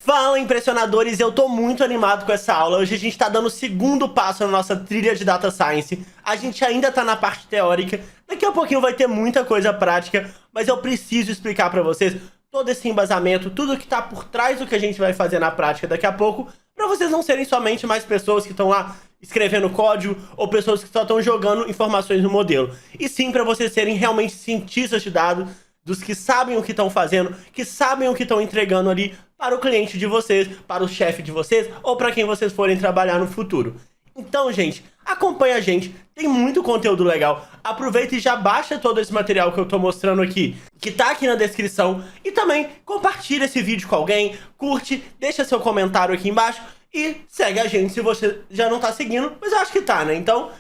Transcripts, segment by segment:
Fala, impressionadores! Eu tô muito animado com essa aula. Hoje a gente tá dando o segundo passo na nossa trilha de Data Science. A gente ainda tá na parte teórica. Daqui a pouquinho vai ter muita coisa prática, mas eu preciso explicar pra vocês todo esse embasamento, tudo que tá por trás do que a gente vai fazer na prática daqui a pouco, pra vocês não serem somente mais pessoas que estão lá escrevendo código ou pessoas que só estão jogando informações no modelo. E sim pra vocês serem realmente cientistas de dados, dos que sabem o que estão fazendo, que sabem o que estão entregando ali para o cliente de vocês, para o chefe de vocês ou para quem vocês forem trabalhar no futuro. Então, gente, acompanha a gente, tem muito conteúdo legal. Aproveita e já baixa todo esse material que eu tô mostrando aqui, que tá aqui na descrição, e também compartilha esse vídeo com alguém, curte, deixa seu comentário aqui embaixo e segue a gente se você já não tá seguindo, mas eu acho que tá, né? Então,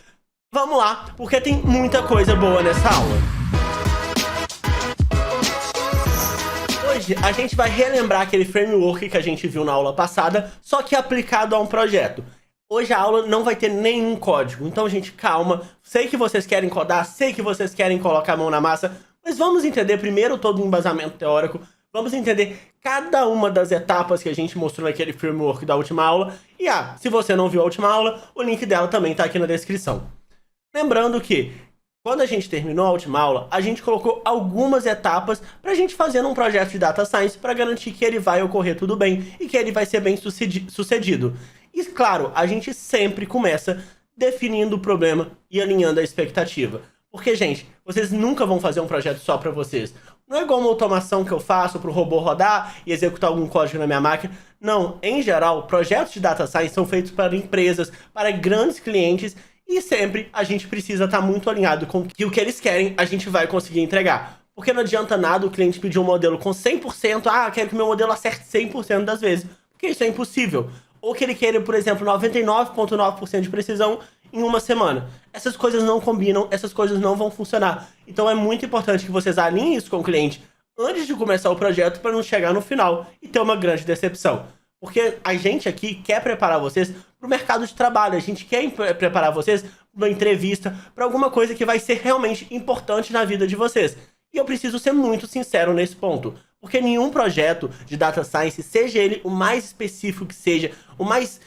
vamos lá, porque tem muita coisa boa nessa aula. Hoje a gente vai relembrar aquele framework que a gente viu na aula passada, só que aplicado a um projeto. Hoje a aula não vai ter nenhum código, então, gente, calma. Sei que vocês querem codar, sei que vocês querem colocar a mão na massa, mas vamos entender primeiro todo o embasamento teórico, vamos entender cada uma das etapas que a gente mostrou naquele framework da última aula. E se você não viu a última aula, o link dela também tá aqui na descrição. Lembrando que quando a gente terminou a última aula, a gente colocou algumas etapas para a gente fazer um projeto de Data Science para garantir que ele vai ocorrer tudo bem e que ele vai ser bem sucedido. E claro, a gente sempre começa definindo o problema e alinhando a expectativa. Porque, gente, vocês nunca vão fazer um projeto só para vocês. Não é igual uma automação que eu faço para o robô rodar e executar algum código na minha máquina. Não, em geral, projetos de Data Science são feitos para empresas, para grandes clientes. E sempre a gente precisa estar muito alinhado com que o que eles querem a gente vai conseguir entregar. Porque não adianta nada o cliente pedir um modelo com 100%, quero que meu modelo acerte 100% das vezes. Porque isso é impossível. Ou que ele queira, por exemplo, 99,9% de precisão em uma semana. Essas coisas não combinam, essas coisas não vão funcionar. Então é muito importante que vocês alinhem isso com o cliente antes de começar o projeto para não chegar no final e ter uma grande decepção. Porque a gente aqui quer preparar vocês para o mercado de trabalho, a gente quer preparar vocês para uma entrevista, para alguma coisa que vai ser realmente importante na vida de vocês. E eu preciso ser muito sincero nesse ponto, porque nenhum projeto de Data Science, seja ele o mais específico que seja, o mais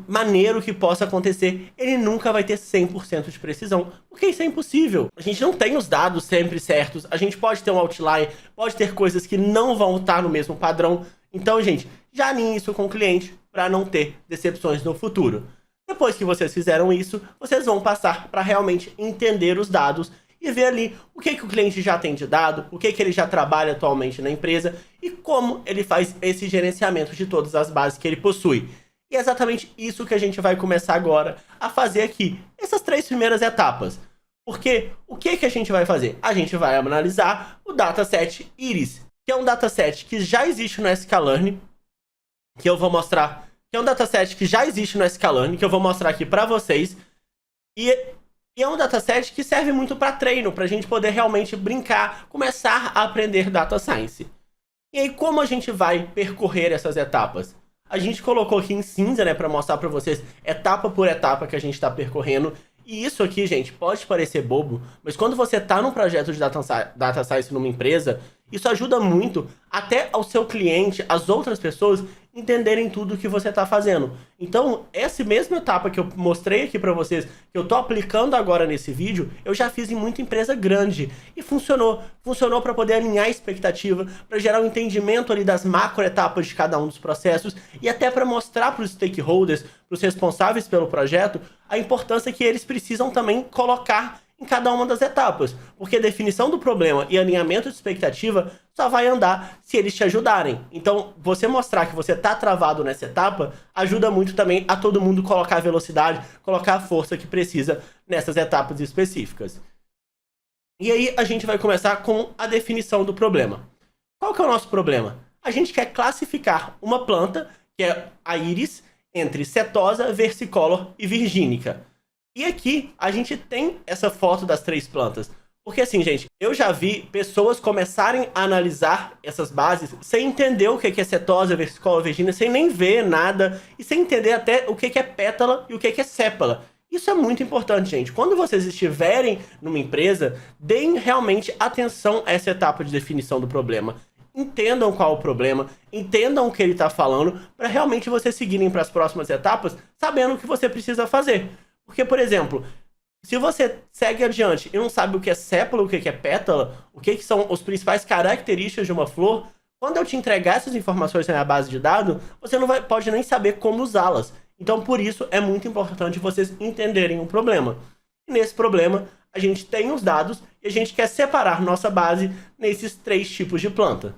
maneiro que possa acontecer, ele nunca vai ter 100% de precisão, porque isso é impossível. A gente não tem os dados sempre certos, a gente pode ter um outlier, pode ter coisas que não vão estar no mesmo padrão. Então, gente, já alinhe isso com o cliente para não ter decepções no futuro. Depois que vocês fizeram isso, vocês vão passar para realmente entender os dados e ver ali o que o cliente já tem de dado, o que ele já trabalha atualmente na empresa e como ele faz esse gerenciamento de todas as bases que ele possui. E é exatamente isso que a gente vai começar agora a fazer aqui, essas 3 primeiras etapas. Porque o que a gente vai fazer? A gente vai analisar o dataset Iris, que é um dataset que já existe no sklearn, que eu vou mostrar, que é um dataset que já existe no sklearn, que eu vou mostrar aqui para vocês, e é um dataset que serve muito para treino, para a gente poder realmente brincar, começar a aprender Data Science. E aí, como a gente vai percorrer essas etapas? A gente colocou aqui em cinza, né, para mostrar para vocês etapa por etapa que a gente está percorrendo. E isso aqui, gente, pode parecer bobo, mas quando você está num projeto de Data Science numa empresa, isso ajuda muito até ao seu cliente, as outras pessoas, entenderem tudo o que você está fazendo. Então, essa mesma etapa que eu mostrei aqui para vocês, que eu estou aplicando agora nesse vídeo, eu já fiz em muita empresa grande. E funcionou. Funcionou para poder alinhar a expectativa, para gerar um entendimento ali das macroetapas de cada um dos processos e até para mostrar para os stakeholders, para os responsáveis pelo projeto, a importância que eles precisam também colocar em cada uma das etapas, porque a definição do problema e alinhamento de expectativa só vai andar se eles te ajudarem. Então, você mostrar que você está travado nessa etapa ajuda muito também a todo mundo colocar a velocidade, colocar a força que precisa nessas etapas específicas. E aí a gente vai começar com a definição do problema. Qual que é o nosso problema? A gente quer classificar uma planta, que é a íris, entre setosa, versicolor e virgínica. E aqui a gente tem essa foto das 3 plantas. Porque assim, gente, eu já vi pessoas começarem a analisar essas bases sem entender o que é setosa, versicolor, virgínica, sem nem ver nada e sem entender até o que é pétala e o que é sépala. Isso é muito importante, gente. Quando vocês estiverem numa empresa, deem realmente atenção a essa etapa de definição do problema. entendam qual o problema, entendam o que ele está falando, para realmente vocês seguirem para as próximas etapas, sabendo o que você precisa fazer. Porque, por exemplo, se você segue adiante e não sabe o que é sépala, o que é pétala, o que são as principais características de uma flor, quando eu te entregar essas informações na minha base de dados, você não pode nem saber como usá-las. Então, por isso, é muito importante vocês entenderem o problema. E nesse problema, a gente tem os dados e a gente quer separar nossa base nesses 3 tipos de planta.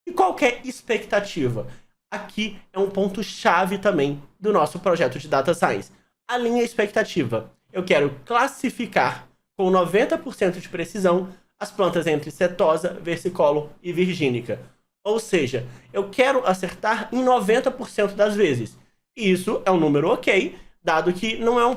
E qual que é a expectativa? Aqui é um ponto-chave também do nosso projeto de Data Science. Alinhe a expectativa. Eu quero classificar com 90% de precisão as plantas entre setosa, versicolor e virgínica. Ou seja, eu quero acertar em 90% das vezes. E isso é um número ok, dado que não é um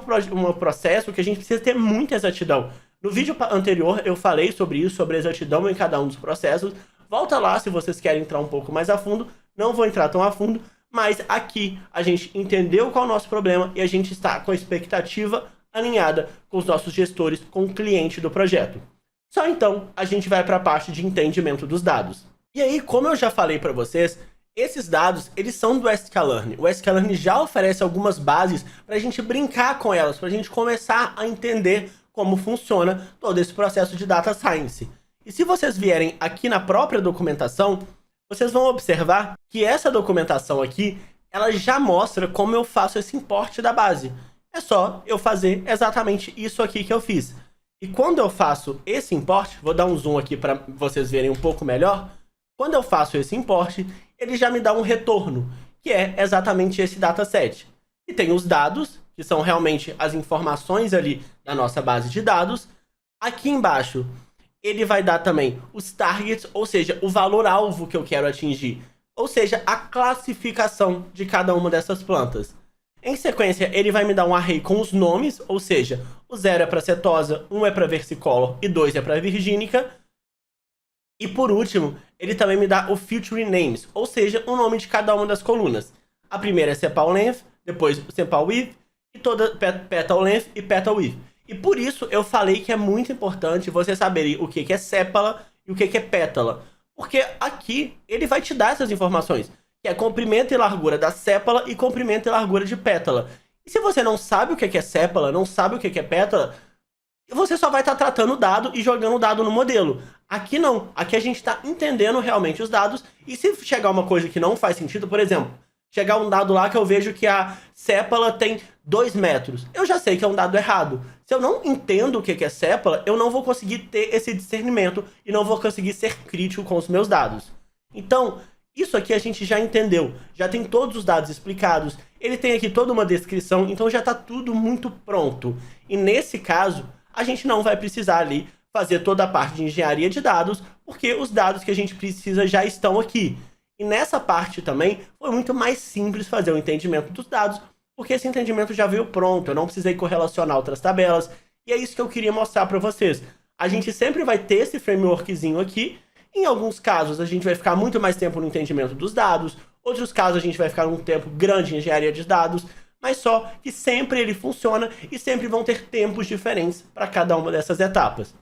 processo que a gente precisa ter muita exatidão. No vídeo anterior eu falei sobre isso, sobre a exatidão em cada um dos processos. Volta lá se vocês querem entrar um pouco mais a fundo. Não vou entrar tão a fundo, mas aqui a gente entendeu qual é o nosso problema e a gente está com a expectativa alinhada com os nossos gestores, com o cliente do projeto. Só então a gente vai para a parte de entendimento dos dados. E aí, como eu já falei para vocês, esses dados, eles são do sklearn. O sklearn já oferece algumas bases para a gente brincar com elas, para a gente começar a entender como funciona todo esse processo de Data Science. E se vocês vierem aqui na própria documentação, vocês vão observar que essa documentação aqui, ela já mostra como eu faço esse import da base. É só eu fazer exatamente isso aqui que eu fiz. E quando eu faço esse import, vou dar um zoom aqui para vocês verem um pouco melhor. Quando eu faço esse import, ele já me dá um retorno, que é exatamente esse dataset. E tem os dados, que são realmente as informações ali da nossa base de dados. Aqui embaixo, ele vai dar também os targets, ou seja, o valor-alvo que eu quero atingir. Ou seja, a classificação de cada uma dessas plantas. Em sequência, ele vai me dar um array com os nomes, ou seja, o 0 é para setosa, 1 é para versicolor e 2 é para virgínica. E por último, ele também me dá o feature names, ou seja, o nome de cada uma das colunas. A primeira é sepal length, depois sepal width, e toda petal length e petal width. E por isso eu falei que é muito importante você saber o que é sépala e o que é pétala. Porque aqui ele vai te dar essas informações, que é comprimento e largura da sépala e comprimento e largura de pétala. E se você não sabe o que é sépala, não sabe o que é pétala, você só vai estar tratando o dado e jogando o dado no modelo. Aqui não. Aqui a gente está entendendo realmente os dados. E se chegar uma coisa que não faz sentido, por exemplo, chegar um dado lá que eu vejo que a sépala tem 2 metros. Eu já sei que é um dado errado. Se eu não entendo o que é sépala, eu não vou conseguir ter esse discernimento e não vou conseguir ser crítico com os meus dados. Então, isso aqui a gente já entendeu. Já tem todos os dados explicados. Ele tem aqui toda uma descrição, então já está tudo muito pronto. E nesse caso, a gente não vai precisar ali fazer toda a parte de engenharia de dados, porque os dados que a gente precisa já estão aqui. E nessa parte também foi muito mais simples fazer o entendimento dos dados, porque esse entendimento já veio pronto, eu não precisei correlacionar outras tabelas, e é isso que eu queria mostrar para vocês. A gente sempre vai ter esse frameworkzinho aqui, em alguns casos a gente vai ficar muito mais tempo no entendimento dos dados, outros casos a gente vai ficar um tempo grande em engenharia de dados, mas só que sempre ele funciona e sempre vão ter tempos diferentes para cada uma dessas etapas.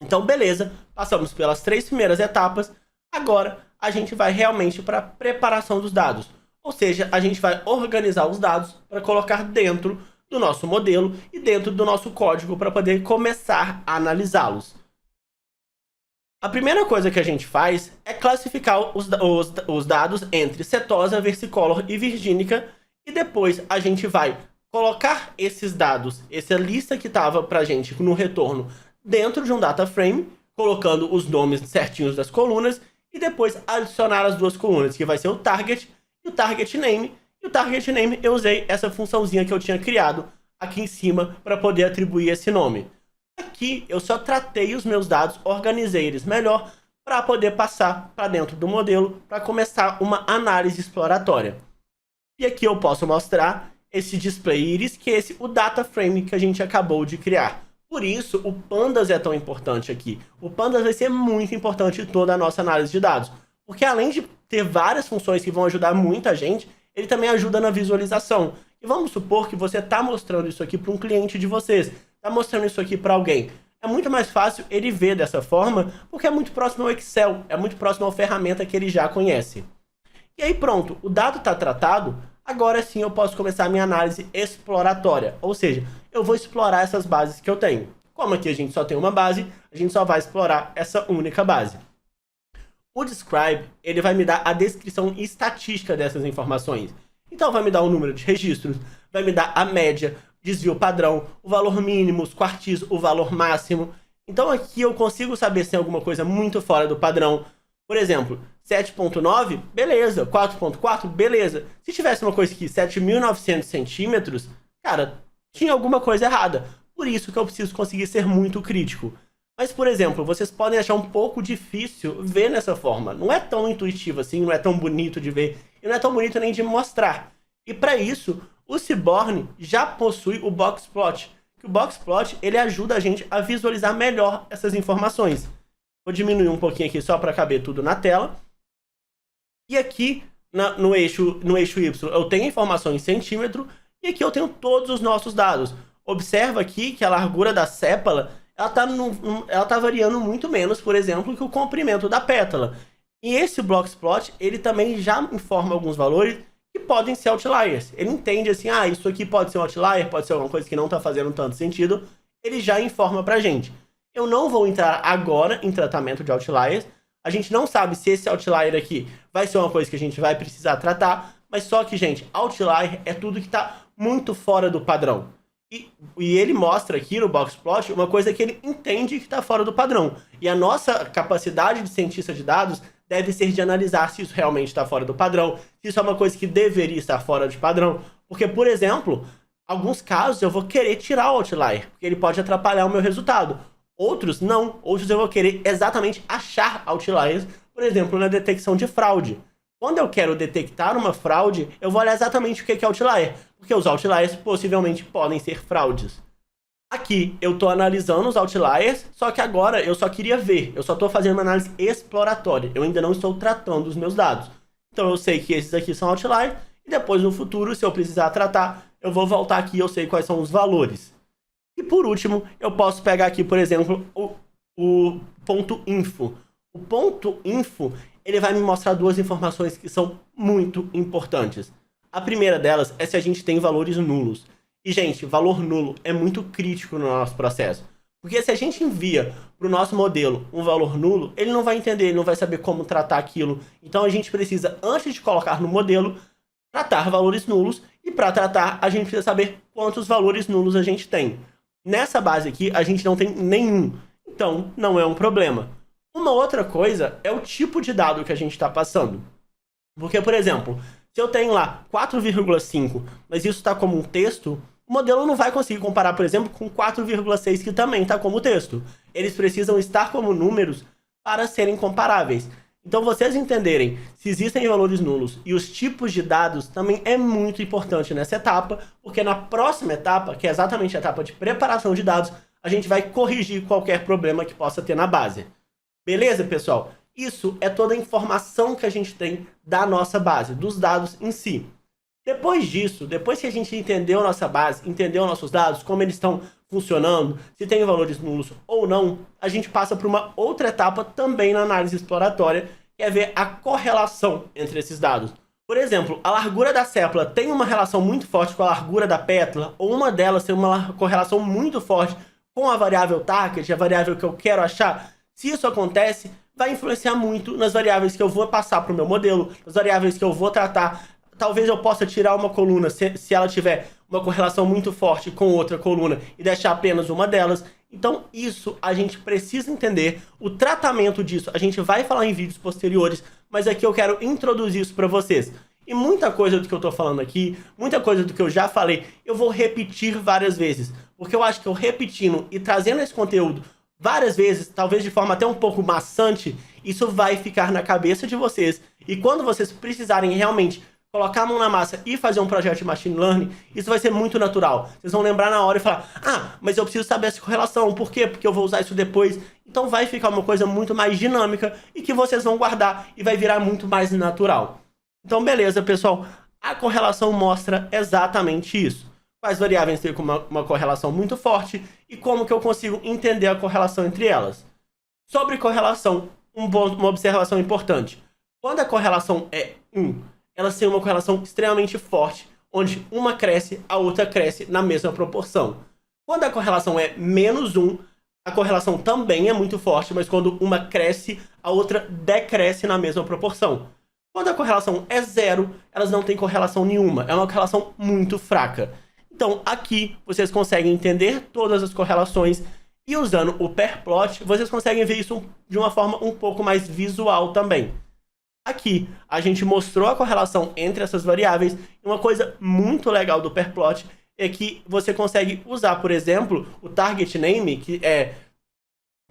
Então, beleza, passamos pelas 3 primeiras etapas, agora a gente vai realmente para a preparação dos dados. Ou seja, a gente vai organizar os dados para colocar dentro do nosso modelo e dentro do nosso código para poder começar a analisá-los. A primeira coisa que a gente faz é classificar os dados entre setosa, versicolor e virgínica, e depois a gente vai colocar esses dados, essa lista que estava para a gente no retorno, dentro de um data frame, colocando os nomes certinhos das colunas, e depois adicionar as 2 colunas, que vai ser o target e o target name. E o target name eu usei essa funçãozinha que eu tinha criado aqui em cima para poder atribuir esse nome. Aqui eu só tratei os meus dados, organizei eles melhor para poder passar para dentro do modelo para começar uma análise exploratória. E aqui eu posso mostrar esse display iris, que é o data frame que a gente acabou de criar. Por isso, o Pandas é tão importante aqui. O Pandas vai ser muito importante em toda a nossa análise de dados. Porque além de ter várias funções que vão ajudar muita gente, ele também ajuda na visualização. E vamos supor que você está mostrando isso aqui para um cliente de vocês. Está mostrando isso aqui para alguém. é muito mais fácil ele ver dessa forma, porque é muito próximo ao Excel, é muito próximo à ferramenta que ele já conhece. E aí pronto, o dado está tratado, agora sim eu posso começar a minha análise exploratória, ou seja, eu vou explorar essas bases que eu tenho. Como aqui a gente só tem uma base, a gente só vai explorar essa única base. O Describe, ele vai me dar a descrição estatística dessas informações. Então vai me dar o número de registros, vai me dar a média, desvio padrão, o valor mínimo, os quartis, o valor máximo. Então aqui eu consigo saber se tem alguma coisa muito fora do padrão. Por exemplo, 7.9, beleza. 4.4, beleza. Se tivesse uma coisa aqui, 7.900 centímetros, cara, tinha alguma coisa errada. Por isso que eu preciso conseguir ser muito crítico. Mas, por exemplo, vocês podem achar um pouco difícil ver nessa forma. Não é tão intuitivo assim, não é tão bonito de ver, e não é tão bonito nem de mostrar. E para isso, o Seaborn já possui o Boxplot. O Boxplot, ele ajuda a gente a visualizar melhor essas informações. Vou diminuir um pouquinho aqui só para caber tudo na tela. E aqui, no eixo Y, eu tenho a informação em centímetro, e aqui eu tenho todos os nossos dados. Observa aqui que a largura da sépala ela tá variando muito menos, por exemplo, que o comprimento da pétala. E esse Boxplot, ele também já informa alguns valores que podem ser outliers. Ele entende assim, isso aqui pode ser um outlier, pode ser alguma coisa que não está fazendo tanto sentido. Ele já informa pra gente. Eu não vou entrar agora em tratamento de outliers. A gente não sabe se esse outlier aqui vai ser uma coisa que a gente vai precisar tratar, mas só que, gente, outlier é tudo que está muito fora do padrão. E ele mostra aqui no Boxplot uma coisa que ele entende que está fora do padrão. E a nossa capacidade de cientista de dados deve ser de analisar se isso realmente está fora do padrão, se isso é uma coisa que deveria estar fora de padrão. Porque, por exemplo, alguns casos eu vou querer tirar o outlier, porque ele pode atrapalhar o meu resultado. Outros não. Outros eu vou querer exatamente achar outliers, por exemplo, na detecção de fraude. Quando eu quero detectar uma fraude, eu vou olhar exatamente o que é outlier, porque os outliers possivelmente podem ser fraudes. Aqui eu estou analisando os outliers, só que agora eu só queria ver, eu só estou fazendo uma análise exploratória, eu ainda não estou tratando os meus dados. Então eu sei que esses aqui são outliers, e depois no futuro, se eu precisar tratar, eu vou voltar aqui e eu sei quais são os valores. E por último, eu posso pegar aqui, por exemplo, o ponto info. O ponto info, ele vai me mostrar duas informações que são muito importantes. A primeira delas é se a gente tem valores nulos. E, gente, valor nulo é muito crítico no nosso processo. Porque se a gente envia para o nosso modelo um valor nulo, ele não vai entender, ele não vai saber como tratar aquilo. Então a gente precisa, antes de colocar no modelo, tratar valores nulos. E para tratar, a gente precisa saber quantos valores nulos a gente tem. Nessa base aqui, a gente não tem nenhum. Então, não é um problema. Uma outra coisa é o tipo de dado que a gente está passando. Porque, por exemplo, se eu tenho lá 4,5, mas isso está como um texto, o modelo não vai conseguir comparar, por exemplo, com 4,6, que também está como texto. Eles precisam estar como números para serem comparáveis. Então, vocês entenderem se existem valores nulos e os tipos de dados também é muito importante nessa etapa, porque na próxima etapa, que é exatamente a etapa de preparação de dados, a gente vai corrigir qualquer problema que possa ter na base. Beleza, pessoal? Isso é toda a informação que a gente tem da nossa base, dos dados em si. Depois disso, depois que a gente entendeu a nossa base, entendeu nossos dados, como eles estão funcionando, se tem valores nulos ou não, a gente passa para uma outra etapa também na análise exploratória, que é ver a correlação entre esses dados. Por exemplo, a largura da sépala tem uma relação muito forte com a largura da pétala, ou uma delas tem uma correlação muito forte com a variável target, a variável que eu quero achar. Se isso acontece, vai influenciar muito nas variáveis que eu vou passar para o meu modelo, nas variáveis que eu vou tratar. Talvez eu possa tirar uma coluna se ela tiver uma correlação muito forte com outra coluna e deixar apenas uma delas. Então isso a gente precisa entender. O tratamento disso a gente vai falar em vídeos posteriores, mas aqui eu quero introduzir isso para vocês. E muita coisa do que eu tô falando aqui, muita coisa do que eu já falei, eu vou repetir várias vezes. Porque eu acho que eu repetindo e trazendo esse conteúdo várias vezes, talvez de forma até um pouco maçante, isso vai ficar na cabeça de vocês. E quando vocês precisarem realmente colocar a mão na massa e fazer um projeto de Machine Learning, isso vai ser muito natural. Vocês vão lembrar na hora e falar, mas eu preciso saber essa correlação, por quê? Porque eu vou usar isso depois. Então vai ficar uma coisa muito mais dinâmica e que vocês vão guardar e vai virar muito mais natural. Então beleza, pessoal, a correlação mostra exatamente isso. quais variáveis têm uma correlação muito forte e como que eu consigo entender a correlação entre elas. Sobre correlação, uma observação importante. Quando a correlação é 1, elas têm uma correlação extremamente forte, onde uma cresce, a outra cresce na mesma proporção. Quando a correlação é -1, a correlação também é muito forte, mas quando uma cresce, a outra decresce na mesma proporção. Quando a correlação é 0, elas não têm correlação nenhuma. É uma correlação muito fraca. Então, aqui, vocês conseguem entender todas as correlações e usando o pairplot, vocês conseguem ver isso de uma forma um pouco mais visual também. Aqui, a gente mostrou a correlação entre essas variáveis. E uma coisa muito legal do pairplot é que você consegue usar, por exemplo, o target name, que é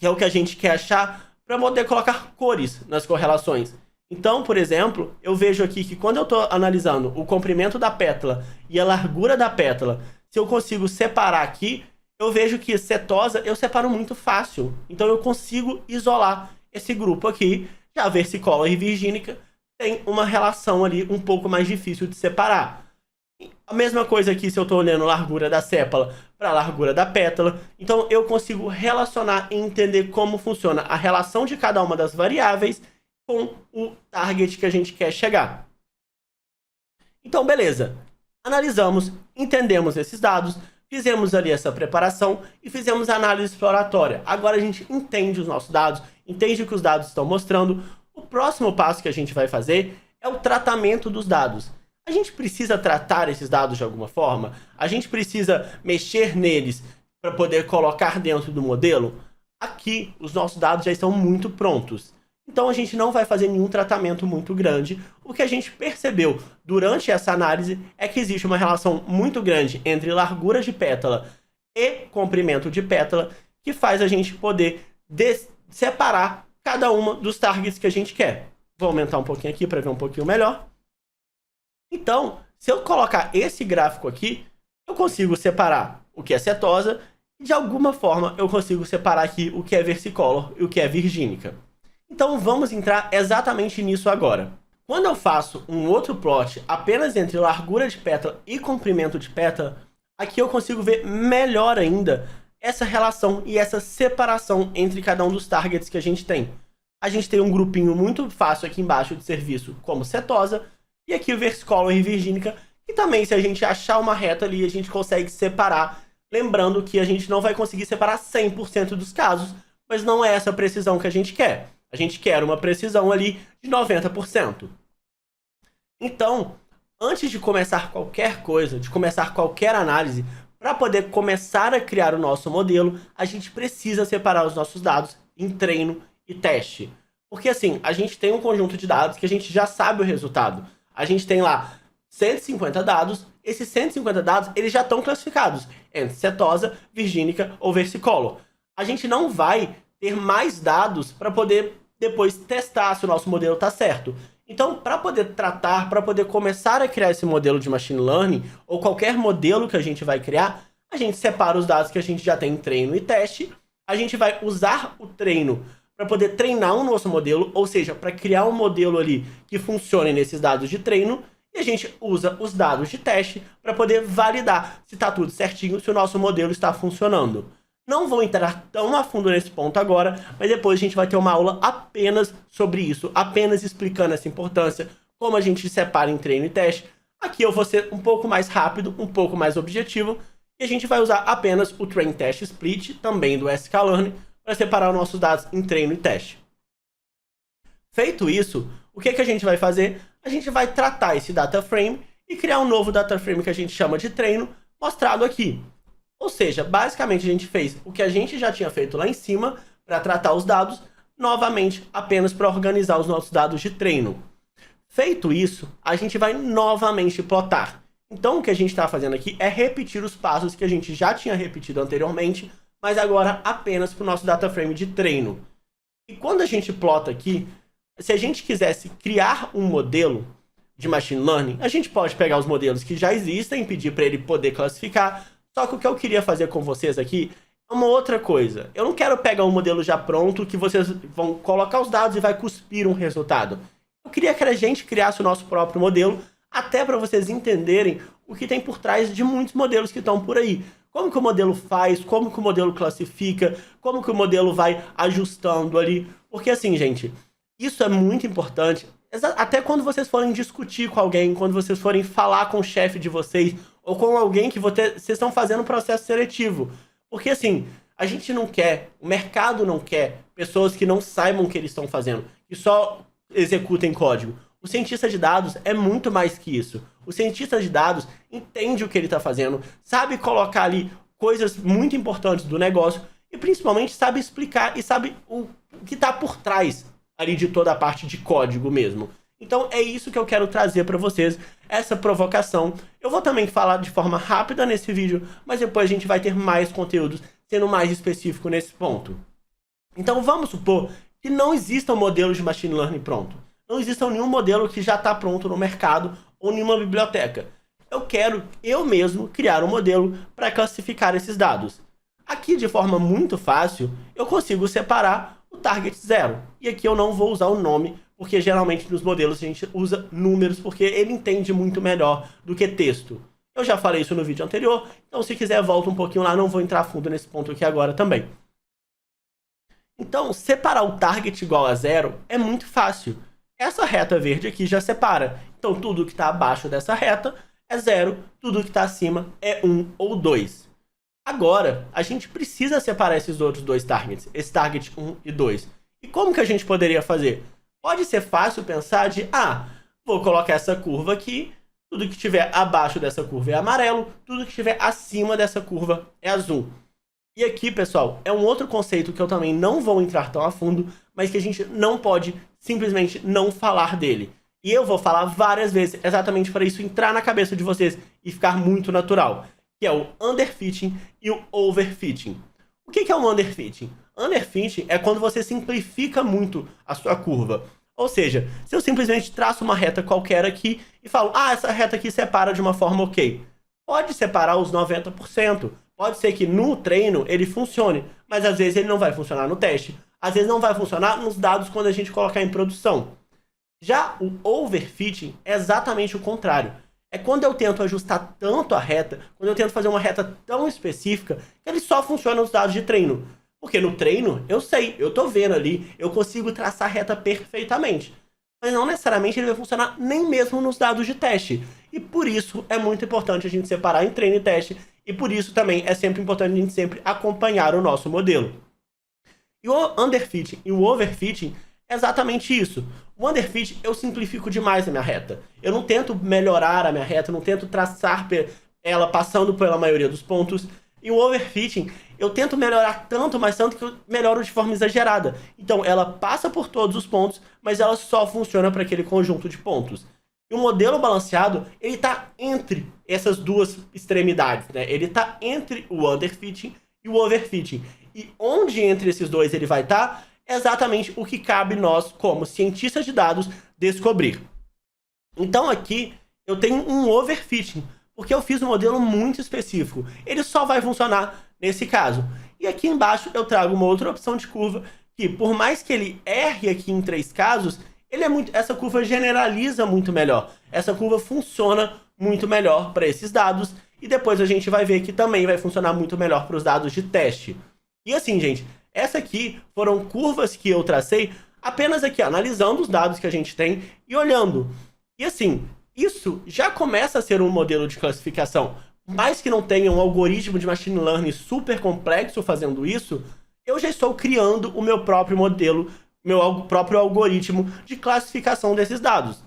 o que a gente quer achar, para poder colocar cores nas correlações. Então, por exemplo, eu vejo aqui que quando eu estou analisando o comprimento da pétala e a largura da pétala, se eu consigo separar aqui, eu vejo que setosa eu separo muito fácil. Então eu consigo isolar esse grupo aqui. Já versicolor e virgínica tem uma relação ali um pouco mais difícil de separar. A mesma coisa aqui se eu estou olhando a largura da sépala para a largura da pétala. Então eu consigo relacionar e entender como funciona a relação de cada uma das variáveis com o target que a gente quer chegar. Então, beleza. Analisamos, entendemos esses dados, fizemos ali essa preparação e fizemos a análise exploratória. Agora a gente entende os nossos dados, entende o que os dados estão mostrando. O próximo passo que a gente vai fazer é o tratamento dos dados. A gente precisa tratar esses dados de alguma forma? A gente precisa mexer neles para poder colocar dentro do modelo? Aqui, os nossos dados já estão muito prontos. Então, a gente não vai fazer nenhum tratamento muito grande. O que a gente percebeu durante essa análise é que existe uma relação muito grande entre largura de pétala e comprimento de pétala, que faz a gente poder separar cada uma dos targets que a gente quer. Vou aumentar um pouquinho aqui para ver um pouquinho melhor. Então, se eu colocar esse gráfico aqui, eu consigo separar o que é setosa e, de alguma forma, eu consigo separar aqui o que é versicolor e o que é virgínica. Então, vamos entrar exatamente nisso agora. Quando eu faço um outro plot apenas entre largura de pétala e comprimento de pétala, aqui eu consigo ver melhor ainda essa relação e essa separação entre cada um dos targets que a gente tem. A gente tem um grupinho muito fácil aqui embaixo de serviço como setosa, e aqui o versicolor e virgínica, que também, se a gente achar uma reta ali, a gente consegue separar. Lembrando que a gente não vai conseguir separar 100% dos casos, mas não é essa a precisão que a gente quer. A gente quer uma precisão ali de 90%. Então, antes de começar qualquer coisa, de começar qualquer análise, para poder começar a criar o nosso modelo, a gente precisa separar os nossos dados em treino e teste. Porque assim, a gente tem um conjunto de dados que a gente já sabe o resultado. A gente tem lá 150 dados, esses 150 dados eles já estão classificados entre setosa, virgínica ou versicolor. A gente não vai ter mais dados para poder depois testar se o nosso modelo está certo. Então, para poder tratar, para poder começar a criar esse modelo de machine learning, ou qualquer modelo que a gente vai criar, a gente separa os dados que a gente já tem em treino e teste, a gente vai usar o treino para poder treinar um nosso modelo, ou seja, para criar um modelo ali que funcione nesses dados de treino, e a gente usa os dados de teste para poder validar se está tudo certinho, se o nosso modelo está funcionando. Não vou entrar tão a fundo nesse ponto agora, mas depois a gente vai ter uma aula apenas sobre isso, apenas explicando essa importância, como a gente separa em treino e teste. Aqui eu vou ser um pouco mais rápido, um pouco mais objetivo, e a gente vai usar apenas o Train Test Split, também do sklearn, para separar os nossos dados em treino e teste. Feito isso, o que a gente vai fazer? A gente vai tratar esse data frame e criar um novo data frame que a gente chama de treino, mostrado aqui. Ou seja, basicamente a gente fez o que a gente já tinha feito lá em cima para tratar os dados, novamente apenas para organizar os nossos dados de treino. Feito isso, a gente vai novamente plotar. Então o que a gente está fazendo aqui é repetir os passos que a gente já tinha repetido anteriormente, mas agora apenas para o nosso data frame de treino. E quando a gente plota aqui, se a gente quisesse criar um modelo de machine learning, a gente pode pegar os modelos que já existem e pedir para ele poder classificar. Só que o que eu queria fazer com vocês aqui é uma outra coisa. Eu não quero pegar um modelo já pronto que vocês vão colocar os dados e vai cuspir um resultado. Eu queria que a gente criasse o nosso próprio modelo até para vocês entenderem o que tem por trás de muitos modelos que estão por aí. Como que o modelo faz, como que o modelo classifica, como que o modelo vai ajustando ali. Porque assim, gente, isso é muito importante, até quando vocês forem discutir com alguém, quando vocês forem falar com o chefe de vocês, ou com alguém que vocês estão fazendo um processo seletivo. Porque assim, a gente não quer, o mercado não quer pessoas que não saibam o que eles estão fazendo, que só executem código. O cientista de dados é muito mais que isso. O cientista de dados entende o que ele está fazendo, sabe colocar ali coisas muito importantes do negócio e principalmente sabe explicar e sabe o que está por trás ali de toda a parte de código mesmo. Então é isso que eu quero trazer para vocês, essa provocação. Eu vou também falar de forma rápida nesse vídeo, mas depois a gente vai ter mais conteúdos sendo mais específico nesse ponto. Então vamos supor que não exista um modelo de machine learning pronto. Não exista nenhum modelo que já está pronto no mercado ou nenhuma biblioteca. Eu quero, eu mesmo, criar um modelo para classificar esses dados. Aqui, de forma muito fácil, eu consigo separar o target 0. E aqui eu não vou usar o nome, porque geralmente nos modelos a gente usa números, porque ele entende muito melhor do que texto. Eu já falei isso no vídeo anterior, então se quiser volta um pouquinho lá, não vou entrar a fundo nesse ponto aqui agora também. Então, separar o target igual a 0 é muito fácil. Essa reta verde aqui já separa. Então, tudo que está abaixo dessa reta é 0, tudo que está acima é 1 ou 2. Agora, a gente precisa separar esses outros dois targets, esse target 1 e 2. E como que a gente poderia fazer? Pode ser fácil pensar de, vou colocar essa curva aqui, tudo que estiver abaixo dessa curva é amarelo, tudo que estiver acima dessa curva é azul. E aqui, pessoal, é um outro conceito que eu também não vou entrar tão a fundo, mas que a gente não pode simplesmente não falar dele. E eu vou falar várias vezes exatamente para isso entrar na cabeça de vocês e ficar muito natural, que é o underfitting e o overfitting. O que é o underfitting? Underfitting é quando você simplifica muito a sua curva. Ou seja, se eu simplesmente traço uma reta qualquer aqui e falo, essa reta aqui separa de uma forma ok. Pode separar os 90%. Pode ser que no treino ele funcione, mas às vezes ele não vai funcionar no teste. Às vezes não vai funcionar nos dados quando a gente colocar em produção. Já o overfitting é exatamente o contrário. É quando eu tento ajustar tanto a reta, quando eu tento fazer uma reta tão específica, que ele só funciona nos dados de treino. Porque no treino, eu sei, eu tô vendo ali, eu consigo traçar a reta perfeitamente. Mas não necessariamente ele vai funcionar nem mesmo nos dados de teste. E por isso é muito importante a gente separar em treino e teste. E por isso também é sempre importante a gente sempre acompanhar o nosso modelo. E o underfitting e o overfitting é exatamente isso. O underfitting eu simplifico demais a minha reta. Eu não tento melhorar a minha reta, eu não tento traçar ela passando pela maioria dos pontos. E o overfitting eu tento melhorar tanto, mas tanto que eu melhoro de forma exagerada. Então ela passa por todos os pontos, mas ela só funciona para aquele conjunto de pontos. E o modelo balanceado, ele está entre essas duas extremidades, né? Ele está entre o underfitting e o overfitting. E onde entre esses dois ele vai estar, é exatamente o que cabe nós, como cientistas de dados, descobrir. Então aqui eu tenho um overfitting, porque eu fiz um modelo muito específico. Ele só vai funcionar nesse caso. E aqui embaixo eu trago uma outra opção de curva, que por mais que ele erre aqui em 3 casos, essa curva generaliza muito melhor. Essa curva funciona muito melhor para esses dados. E depois a gente vai ver que também vai funcionar muito melhor para os dados de teste. E assim, gente, essa aqui foram curvas que eu tracei apenas aqui, analisando os dados que a gente tem e olhando. E assim, isso já começa a ser um modelo de classificação. Por mais que não tenha um algoritmo de machine learning super complexo fazendo isso, eu já estou criando o meu próprio modelo, meu próprio algoritmo de classificação desses dados.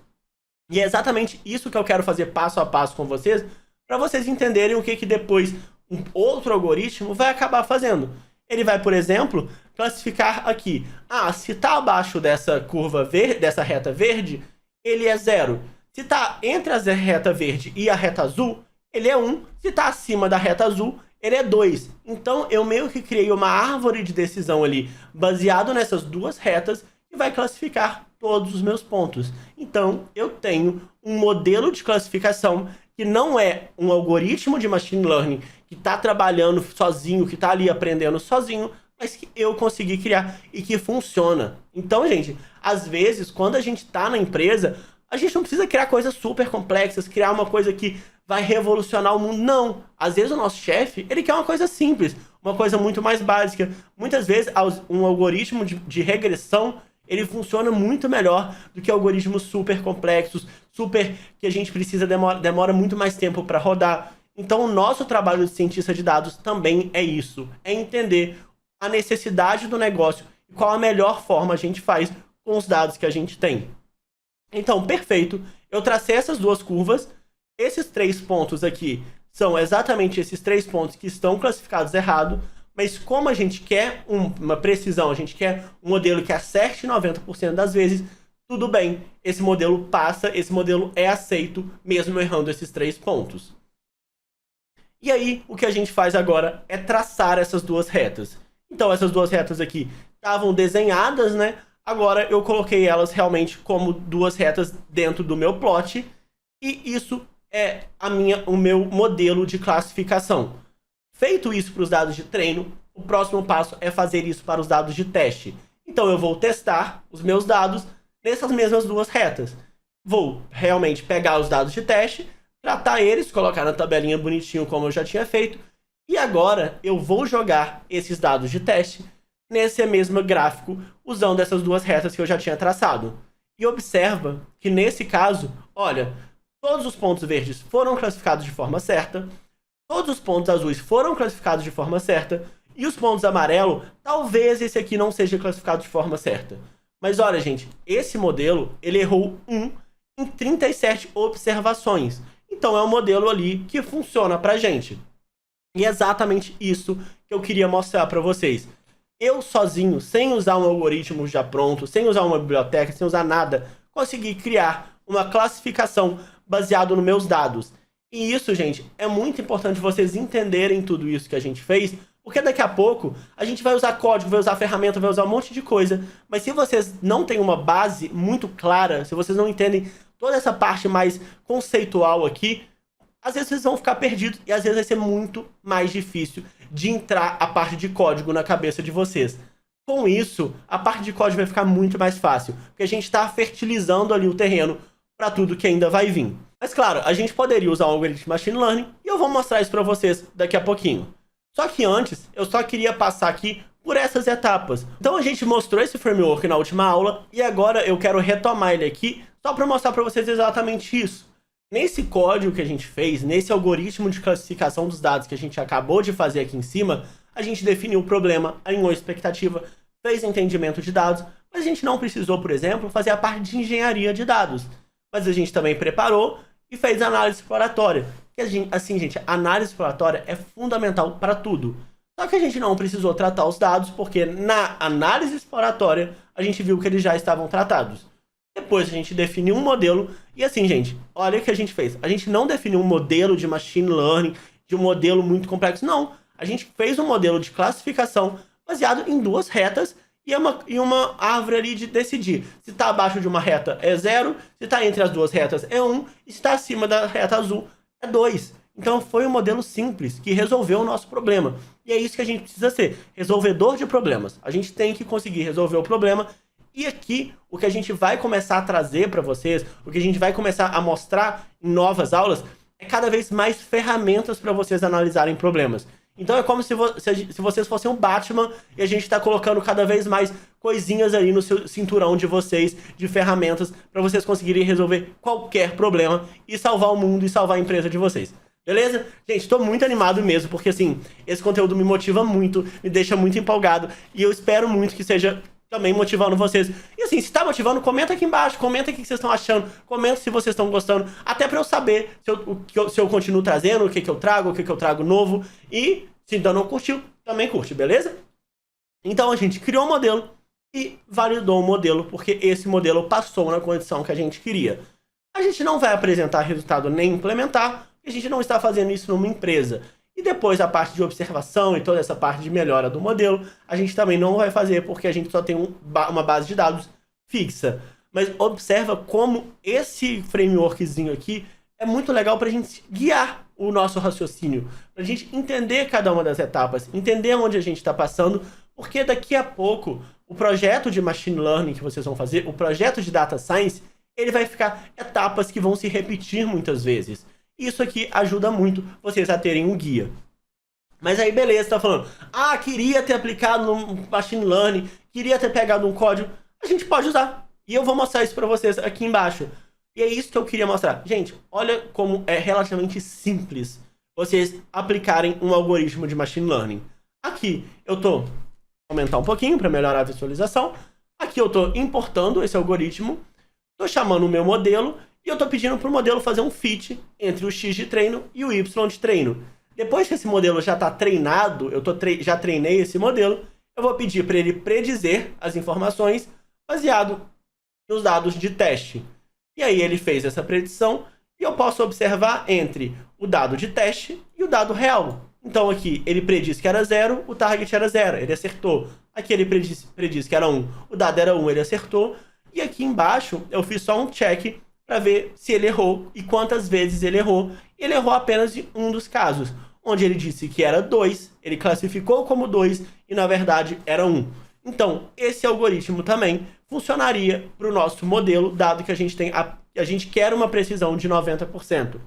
E é exatamente isso que eu quero fazer passo a passo com vocês, para vocês entenderem o que depois um outro algoritmo vai acabar fazendo. Ele vai, por exemplo, classificar aqui. Se está abaixo dessa curva verde, dessa reta verde, ele é 0. Se está entre a reta verde e a reta azul, ele é 1. Se está acima da reta azul, ele é 2. Então, eu meio que criei uma árvore de decisão ali, baseado nessas duas retas, que vai classificar todos os meus pontos. Então, eu tenho um modelo de classificação que não é um algoritmo de machine learning que está trabalhando sozinho, que está ali aprendendo sozinho, mas que eu consegui criar e que funciona. Então, gente, às vezes, quando a gente está na empresa, A gente não precisa criar coisas super complexas, criar uma coisa que vai revolucionar o mundo. Não. Às vezes o nosso chefe, ele quer uma coisa simples, uma coisa muito mais básica. Muitas vezes um algoritmo de regressão, ele funciona muito melhor do que algoritmos super complexos, super que a gente precisa, demora muito mais tempo para rodar. Então o nosso trabalho de cientista de dados também é isso, é entender a necessidade do negócio e qual a melhor forma a gente faz com os dados que a gente tem. Então, perfeito, eu tracei essas duas curvas, esses 3 pontos aqui são exatamente esses 3 pontos que estão classificados errado, mas como a gente quer uma precisão, a gente quer um modelo que acerte 90% das vezes, tudo bem, esse modelo passa, esse modelo é aceito, mesmo errando esses 3 pontos. E aí, o que a gente faz agora é traçar essas duas retas. Então, essas duas retas aqui estavam desenhadas, né? Agora eu coloquei elas realmente como duas retas dentro do meu plot, e isso é o meu modelo de classificação. Feito isso para os dados de treino, o próximo passo é fazer isso para os dados de teste. Então eu vou testar os meus dados nessas mesmas duas retas. Vou realmente pegar os dados de teste, tratar eles, colocar na tabelinha bonitinho como eu já tinha feito, e agora eu vou jogar esses dados de teste nesse mesmo gráfico, usando essas duas retas que eu já tinha traçado. E observa que nesse caso, olha, todos os pontos verdes foram classificados de forma certa, todos os pontos azuis foram classificados de forma certa, e os pontos amarelos, talvez esse aqui não seja classificado de forma certa. Mas olha, gente, esse modelo, ele errou 1 em 37 observações. Então é um modelo ali que funciona pra gente. E é exatamente isso que eu queria mostrar pra vocês. Eu sozinho, sem usar um algoritmo já pronto, sem usar uma biblioteca, sem usar nada, consegui criar uma classificação baseada nos meus dados. E isso, gente, é muito importante vocês entenderem tudo isso que a gente fez, porque daqui a pouco a gente vai usar código, vai usar ferramenta, vai usar um monte de coisa, mas se vocês não têm uma base muito clara, se vocês não entendem toda essa parte mais conceitual aqui, às vezes vocês vão ficar perdidos e às vezes vai ser muito mais difícil de entrar a parte de código na cabeça de vocês. Com isso, a parte de código vai ficar muito mais fácil, porque a gente está fertilizando ali o terreno para tudo que ainda vai vir. Mas claro, a gente poderia usar um algoritmo de machine learning e eu vou mostrar isso para vocês daqui a pouquinho. Só que antes, eu só queria passar aqui por essas etapas. Então a gente mostrou esse framework na última aula e agora eu quero retomar ele aqui só para mostrar para vocês exatamente isso. Nesse código que a gente fez, nesse algoritmo de classificação dos dados que a gente acabou de fazer aqui em cima, a gente definiu o problema, alinhou a expectativa, fez entendimento de dados, mas a gente não precisou, por exemplo, fazer a parte de engenharia de dados. Mas a gente também preparou e fez análise exploratória. Assim, gente, a análise exploratória é fundamental para tudo. Só que a gente não precisou tratar os dados, porque na análise exploratória a gente viu que eles já estavam tratados. Depois a gente definiu um modelo, e assim, gente, olha o que a gente fez. A gente não definiu um modelo de machine learning, de um modelo muito complexo, não. A gente fez um modelo de classificação baseado em duas retas e uma árvore ali de decidir. Se está abaixo de uma reta é 0, se está entre as duas retas é 1, e se está acima da reta azul é 2. Então foi um modelo simples que resolveu o nosso problema. E é isso que a gente precisa ser, resolvedor de problemas. A gente tem que conseguir resolver o problema. E aqui, o que a gente vai começar a trazer para vocês, o que a gente vai começar a mostrar em novas aulas, é cada vez mais ferramentas para vocês analisarem problemas. Então é como se vocês fossem um Batman e a gente está colocando cada vez mais coisinhas ali no seu cinturão de vocês, de ferramentas, para vocês conseguirem resolver qualquer problema e salvar o mundo e salvar a empresa de vocês. Beleza? Gente, estou muito animado mesmo, porque assim, esse conteúdo me motiva muito, me deixa muito empolgado e eu espero muito que seja também motivando vocês. E assim, se tá motivando, comenta aqui embaixo, comenta o que vocês estão achando, comenta se vocês estão gostando, até pra eu saber se eu continuo trazendo, o que eu trago, o que eu trago novo. E se ainda não curtiu, também curte, beleza? Então a gente criou um modelo e validou o modelo, porque esse modelo passou na condição que a gente queria. A gente não vai apresentar resultado nem implementar, porque a gente não está fazendo isso numa empresa. E depois a parte de observação e toda essa parte de melhora do modelo, a gente também não vai fazer porque a gente só tem uma base de dados fixa. Mas observa como esse frameworkzinho aqui é muito legal para a gente guiar o nosso raciocínio, para a gente entender cada uma das etapas, entender onde a gente está passando, porque daqui a pouco o projeto de Machine Learning que vocês vão fazer, o projeto de Data Science, ele vai ficar etapas que vão se repetir muitas vezes. Isso aqui ajuda muito vocês a terem um guia. Mas aí, beleza, tá falando, queria ter aplicado no Machine Learning, queria ter pegado um código. A gente pode usar. E eu vou mostrar isso pra vocês aqui embaixo. E é isso que eu queria mostrar. Gente, olha como é relativamente simples vocês aplicarem um algoritmo de Machine Learning. Aqui, eu tô... Vou aumentar um pouquinho para melhorar a visualização. Aqui eu tô importando esse algoritmo, tô chamando o meu modelo e eu tô pedindo pro modelo fazer um fit entre o X de treino e o Y de treino. Depois que esse modelo já está treinado, já treinei esse modelo, eu vou pedir para ele predizer as informações baseado nos dados de teste. E aí ele fez essa predição e eu posso observar entre o dado de teste e o dado real. Então aqui ele prediz que era 0, o target era 0, ele acertou. Aqui ele prediz que era 1, o dado era 1, ele acertou. E aqui embaixo eu fiz só um check para ver se ele errou e quantas vezes ele errou. Ele errou apenas em um dos casos, onde ele disse que era 2, ele classificou como 2 e na verdade era 1. Então, esse algoritmo também funcionaria para o nosso modelo, dado que a gente quer uma precisão de 90%.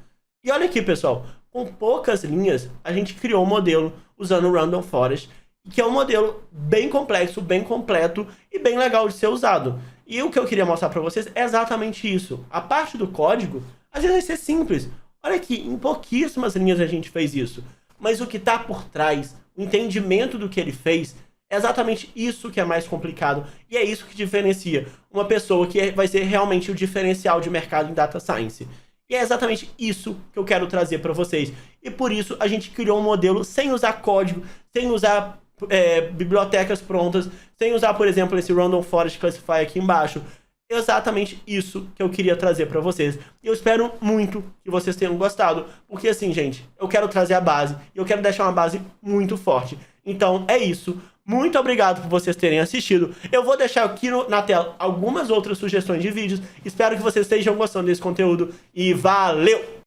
E olha aqui, pessoal, com poucas linhas, a gente criou um modelo usando o Random Forest, que é um modelo bem complexo, bem completo e bem legal de ser usado. E o que eu queria mostrar para vocês é exatamente isso. A parte do código, às vezes vai ser simples. Olha aqui, em pouquíssimas linhas a gente fez isso. Mas o que está por trás, o entendimento do que ele fez, é exatamente isso que é mais complicado. E é isso que diferencia uma pessoa que vai ser realmente o diferencial de mercado em Data Science. E é exatamente isso que eu quero trazer para vocês. E por isso a gente criou um modelo sem usar código, sem usar bibliotecas prontas, sem usar, por exemplo, esse Random Forest Classifier aqui embaixo. Exatamente isso que eu queria trazer para vocês. E eu espero muito que vocês tenham gostado, porque assim, gente, eu quero trazer a base e eu quero deixar uma base muito forte. Então é isso. Muito obrigado por vocês terem assistido. Eu vou deixar aqui na tela algumas outras sugestões de vídeos. Espero que vocês estejam gostando desse conteúdo e valeu!